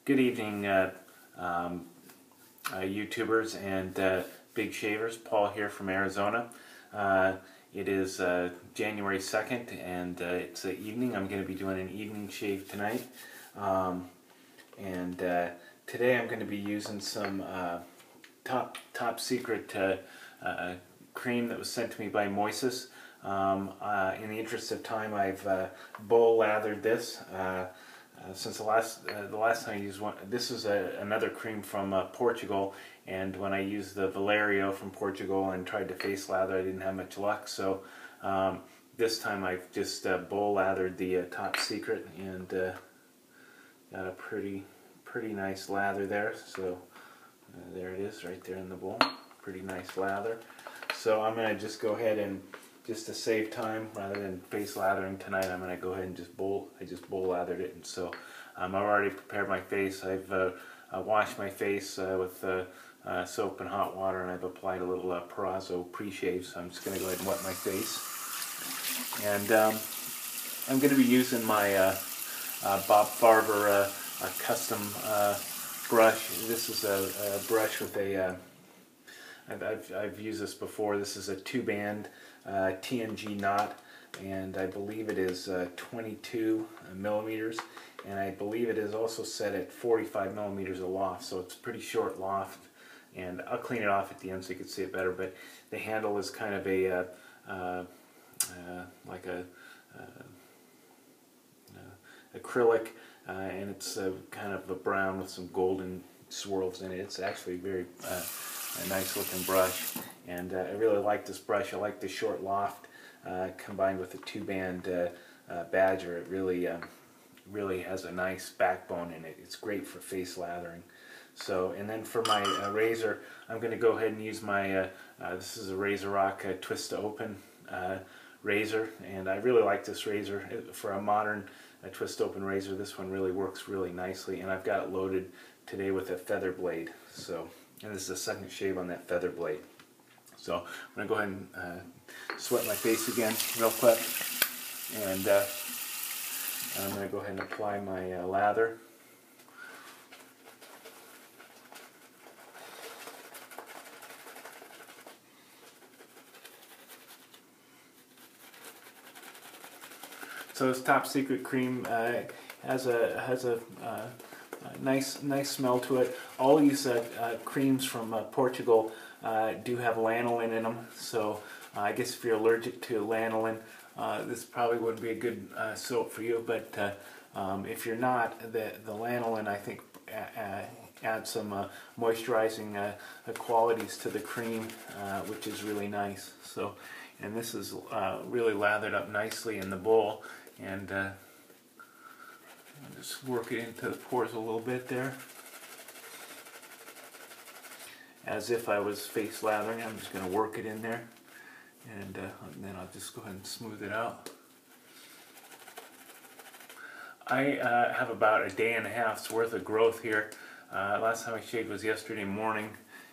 Good evening, YouTubers and big shavers. Paul here from Arizona. It is January 2nd and it's evening. I'm going to be doing an evening shave tonight. Today I'm going to be using some top secret cream that was sent to me by Moises. In the interest of time, I've bowl lathered this. Since the last time I used one, this is another cream from Portugal, and when I used the Valerio from Portugal and tried to face lather, I didn't have much luck. So this time I've just bowl lathered the Top Secret, and got a pretty nice lather there. So there it is, right there in the bowl. Pretty nice lather. So I'm going to just go ahead and, just to save time, rather than face lathering tonight, I'm going to go ahead and just bowl lathered it. And so I've already prepared my face. I've washed my face with soap and hot water, and I've applied a little Perazzo pre-shave. So I'm just going to go ahead and wet my face. And I'm going to be using my Bob Farber custom brush. This is a brush with a I've used this before. This is a 2-band TNG knot, and I believe it is 22 millimeters, and I believe it is also set at 45 millimeters of loft, so it's pretty short loft. And I'll clean it off at the end so you can see it better, but the handle is kind of a like a acrylic, and it's kind of a brown with some golden swirls in it. It's actually very a nice looking brush, and I really like this brush. I like the short loft combined with the 2-band Badger. It really has a nice backbone in it. It's great for face lathering. So, and then for my razor, I'm going to go ahead and use my this is a Razorock Twist to Open razor, and I really like this razor for a modern twist open razor. This one really works really nicely, and I've got it loaded today with a feather blade. So, and this is the second shave on that feather blade. So I'm going to go ahead and sweat my face again real quick, and I'm going to go ahead and apply my lather. So this Top Secret cream has a nice smell to it. All these creams from Portugal do have lanolin in them, so I guess if you're allergic to lanolin, this probably wouldn't be a good soap for you. But if you're not, the lanolin, I think, adds some moisturizing qualities to the cream, which is really nice. So, and this is really lathered up nicely in the bowl, and I'll just work it into the pores a little bit there, as if I was face lathering. I'm just going to work it in there, and then I'll just go ahead and smooth it out. I have about a day and a half's worth of growth here. Last time I shaved was yesterday morning,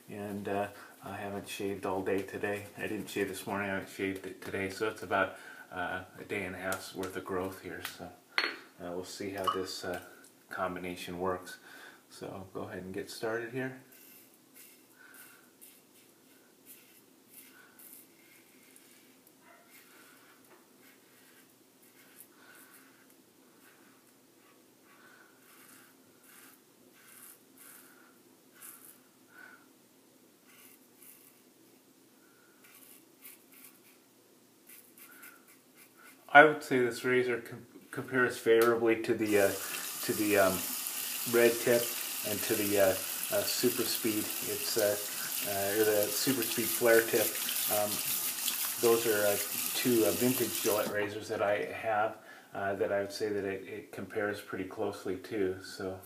and I haven't shaved all day today. I didn't shave this morning, I haven't shaved it today, so it's about a day and a half's worth of growth here. So we'll see how this combination works. So I'll go ahead and get started here. I would say this razor compares favorably to the red tip and to the super speed. It's or the super speed flare tip. Those are two vintage Gillette razors that I have that I would say that it compares pretty closely to. So.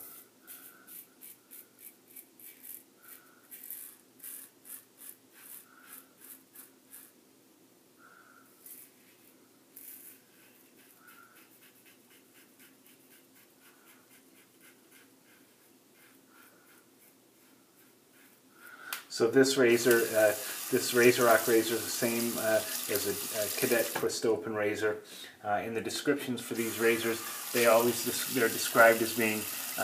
So this razor, this Razorock razor is the same as a Cadet Twist Open razor. In the descriptions for these razors, they're described as being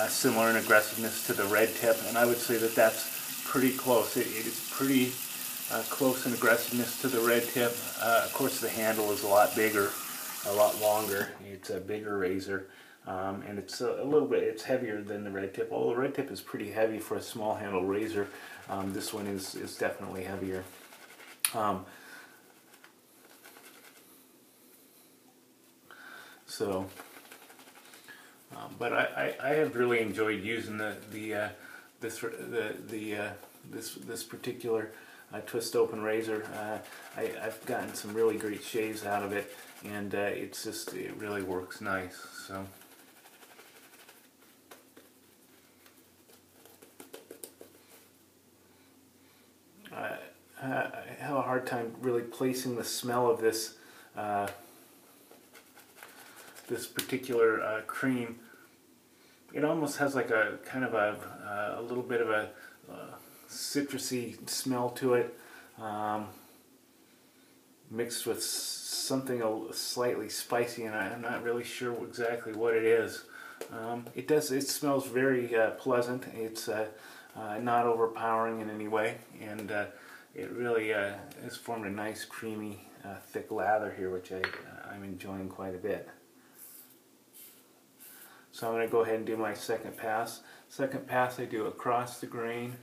similar in aggressiveness to the red tip, and I would say that that's pretty close. It is pretty close in aggressiveness to the red tip. Of course, the handle is a lot bigger, a lot longer. It's a bigger razor, and it's a little bit, it's heavier than the red tip. Although the red tip is pretty heavy for a small handle razor, this one is definitely heavier. But I have really enjoyed using this particular twist open razor. I've gotten some really great shaves out of it, and it really works nice. So. I have a hard time really placing the smell of this this particular cream. It almost has like a kind of a little bit of a citrusy smell to it, mixed with something slightly spicy, and I'm not really sure exactly what it is. It smells very pleasant. It's not overpowering in any way, and it really has formed a nice creamy thick lather here, which I'm enjoying quite a bit. So I'm going to go ahead and do my second pass. Second pass I do across the grain.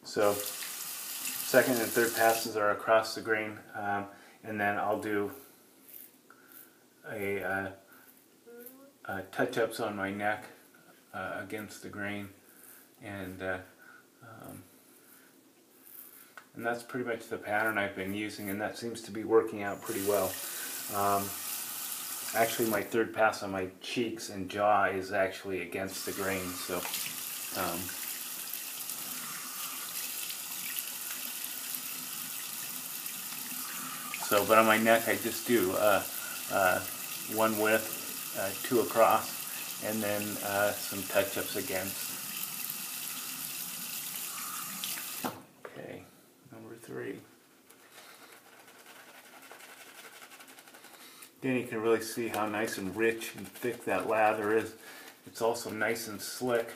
So second and third passes are across the grain, and then I'll do a touch-ups on my neck against the grain, and that's pretty much the pattern I've been using, and that seems to be working out pretty well. Actually, my third pass on my cheeks and jaw is actually against the grain, so but on my neck I just do one width, two across, and then some touch-ups against. Okay, number 3. Then you can really see how nice and rich and thick that lather is. It's also nice and slick.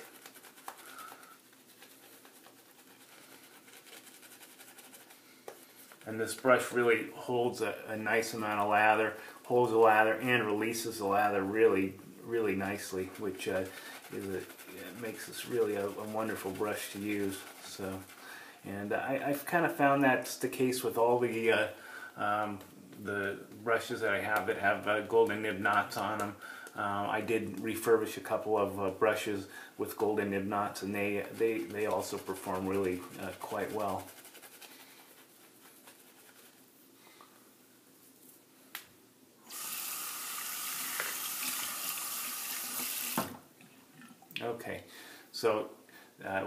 And this brush really holds a nice amount of lather, holds the lather and releases the lather really, really nicely, which makes this really a wonderful brush to use. So, and I've kind of found that's the case with all the brushes that I have that have golden nib knots on them. I did refurbish a couple of brushes with golden nib knots, and they also perform really quite well. Okay, so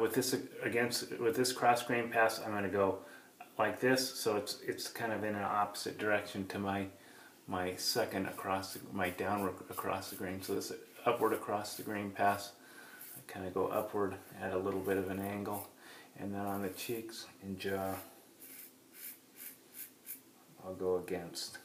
with this cross grain pass, I'm going to go like this, so it's kind of in an opposite direction to my second my downward across the grain. So this upward across the grain pass, I kind of go upward at a little bit of an angle, and then on the cheeks and jaw, I'll go against.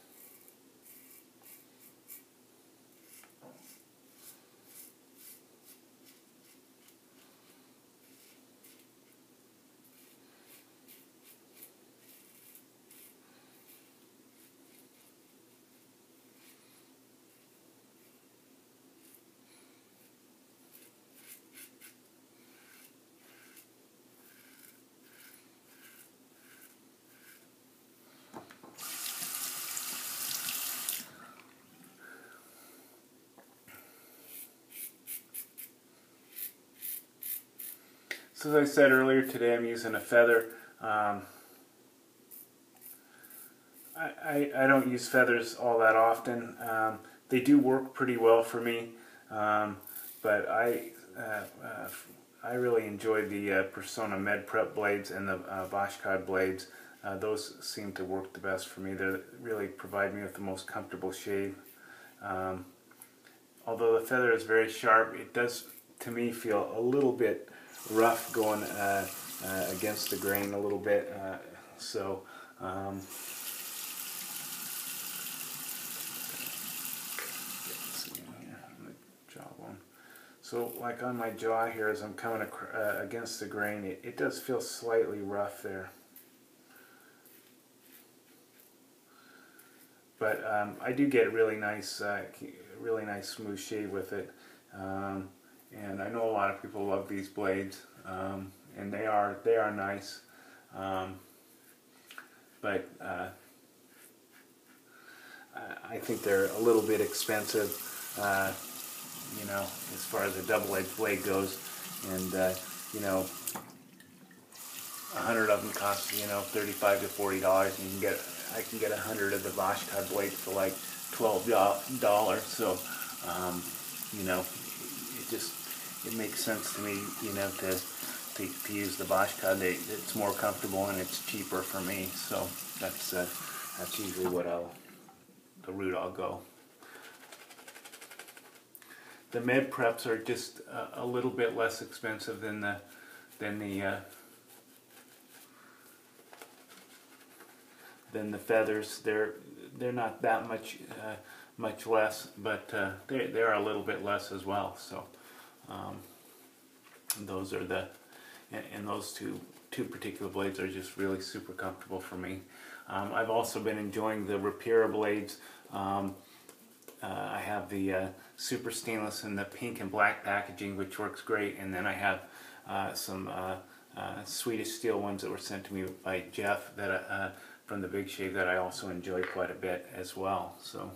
So as I said earlier, today I'm using a feather. I don't use feathers all that often. They do work pretty well for me, but I really enjoy the Persona Med Prep blades and the Boschkod blades. Those seem to work the best for me. They really provide me with the most comfortable shave. Although the feather is very sharp, it does to me, feel a little bit rough going against the grain a little bit. So so like on my jaw here, as I'm coming against the grain, it does feel slightly rough there. But I do get really nice smooth shave with it. And I know a lot of people love these blades, and they are nice. But I think they're a little bit expensive, you know, as far as a double-edged blade goes. And you know, 100 of them cost, you know, $35 to $40, and I can get 100 of the Vashta blades for like $12. So you know, it makes sense to me, you know, to use the Vashta. It's more comfortable and it's cheaper for me. So that's usually the route I'll go. The med preps are just a little bit less expensive than the feathers. They're not that much less, but they're a little bit less as well. So those are and those two particular blades are just really super comfortable for me. I've also been enjoying the Rapira blades. I have the super stainless in the pink and black packaging, which works great, and then I have some Swedish steel ones that were sent to me by Jeff that from the Big Shave that I also enjoy quite a bit as well. So.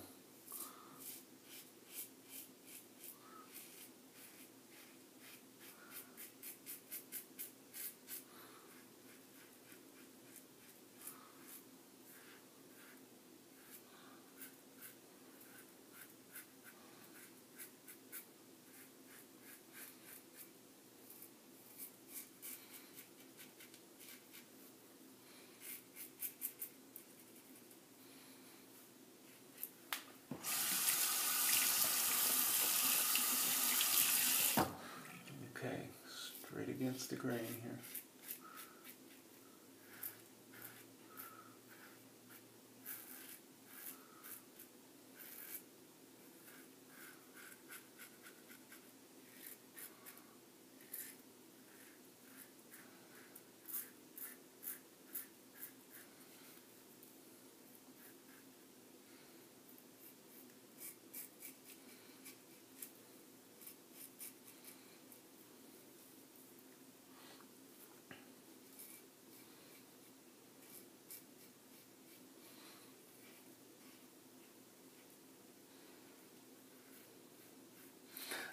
Okay, straight against the grain here.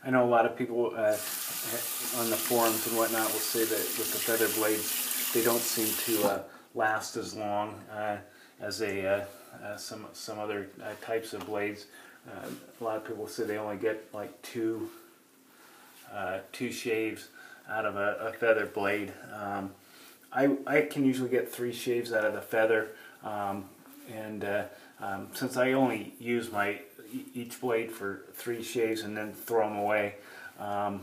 I know a lot of people on the forums and whatnot will say that with the feather blades, they don't seem to last as long as some other types of blades. A lot of people say they only get like two shaves out of a feather blade. I can usually get 3 shaves out of the feather, and since I only use each blade for 3 shaves and then throw them away, I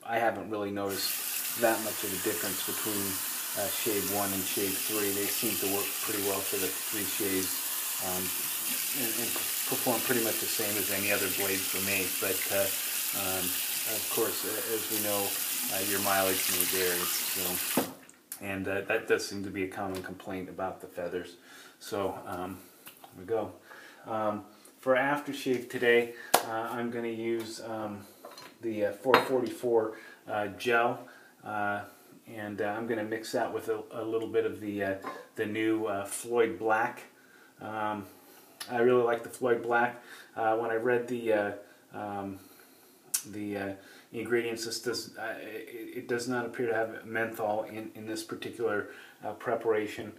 haven't really noticed that much of a difference between shave 1 and shave 3. They seem to work pretty well for the 3 shaves, and perform pretty much the same as any other blade for me. But of course, as we know, your mileage may vary. So, and that does seem to be a common complaint about the feathers. So here we go. For aftershave today, I'm going to use the 444 gel, and I'm going to mix that with a little bit of the new Floid Black. I really like the Floid Black. When I read the ingredients, it does not appear to have menthol in this particular preparation.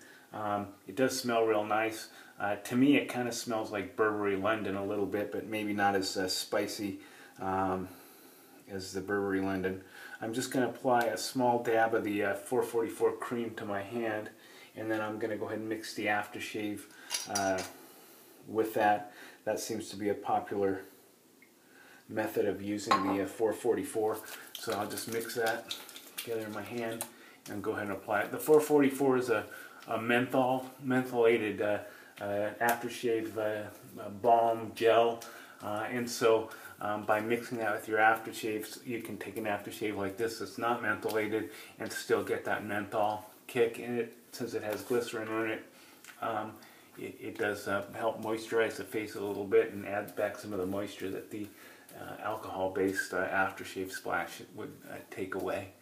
It does smell real nice. To me, it kind of smells like Burberry London a little bit, but maybe not as spicy as the Burberry London. I'm just going to apply a small dab of the 444 cream to my hand, and then I'm going to go ahead and mix the aftershave with that. That seems to be a popular method of using the 444. So I'll just mix that together in my hand and go ahead and apply it. The 444 is a mentholated aftershave balm gel, and so by mixing that with your aftershaves, you can take an aftershave like this that's not mentholated and still get that menthol kick in it. Since it has glycerin in it, it does help moisturize the face a little bit and add back some of the moisture that the alcohol-based aftershave splash would take away.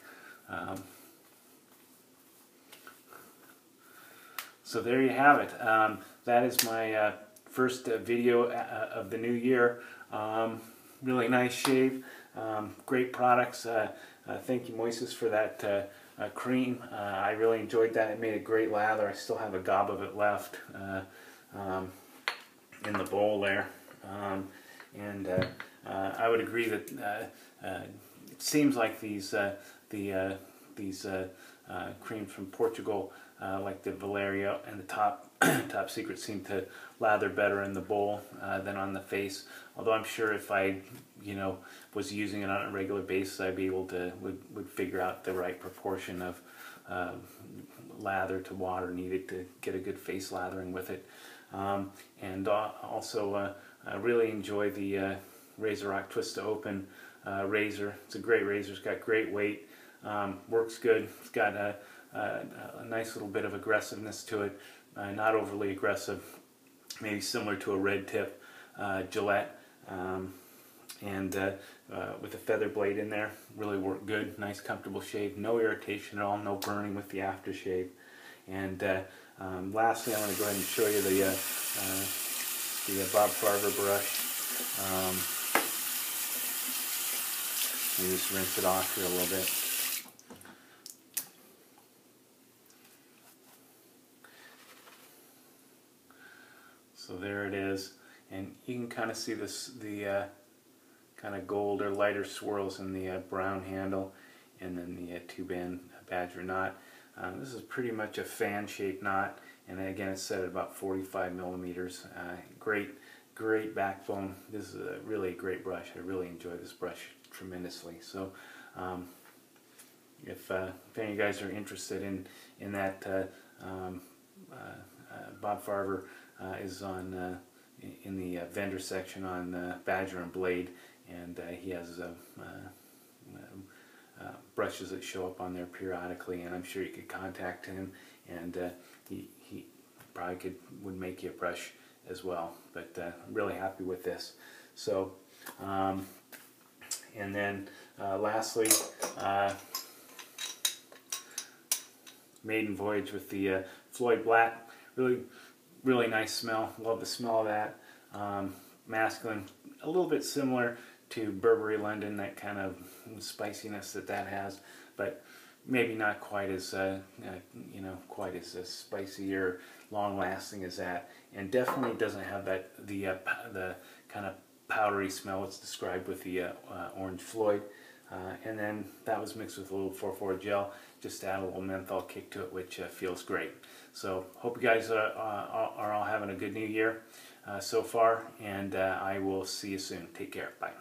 So there you have it. That is my first video of the new year. Really nice shave. Great products. Thank you, Moises, for that cream. I really enjoyed that. It made a great lather. I still have a gob of it left in the bowl there. I would agree that it seems like these creams from Portugal, like the Valeria and the Top Secret, seem to lather better in the bowl than on the face. Although I'm sure if I, was using it on a regular basis, I'd be able to would figure out the right proportion of lather to water needed to get a good face lathering with it. Also, I really enjoy the Razorock Twist to Open razor. It's a great razor. It's got great weight. Works good. It's got a nice little bit of aggressiveness to it. Not overly aggressive. Maybe similar to a red tip Gillette. With a feather blade in there, really worked good. Nice comfortable shave. No irritation at all. No burning with the aftershave. And lastly, I'm going to go ahead and show you the Bob Farver brush. Let me just rinse it off here a little bit. So there it is, and you can kind of see the kind of gold or lighter swirls in the brown handle, and then the two-band badger knot. This is pretty much a fan-shaped knot, and again it's set at about 45 millimeters. Great backbone. This is a really great brush. I really enjoy this brush tremendously. So if any of you guys are interested in that, Bob Farver is on in the vendor section on Badger and Blade, and he has brushes that show up on there periodically, and I'm sure you could contact him, and he probably would make you a brush as well. But I'm really happy with this. So and then lastly, maiden voyage with the Floid Black. Really nice smell. Love the smell of that. Masculine, a little bit similar to Burberry London, that kind of spiciness that has, but maybe not quite as quite as spicy or long-lasting as that, and definitely doesn't have the kind of powdery smell it's described with the Orange Floyd. And then that was mixed with a little 4/4 gel, just to add a little menthol kick to it, which feels great. So hope you guys are all having a good new year so far, and I will see you soon. Take care. Bye.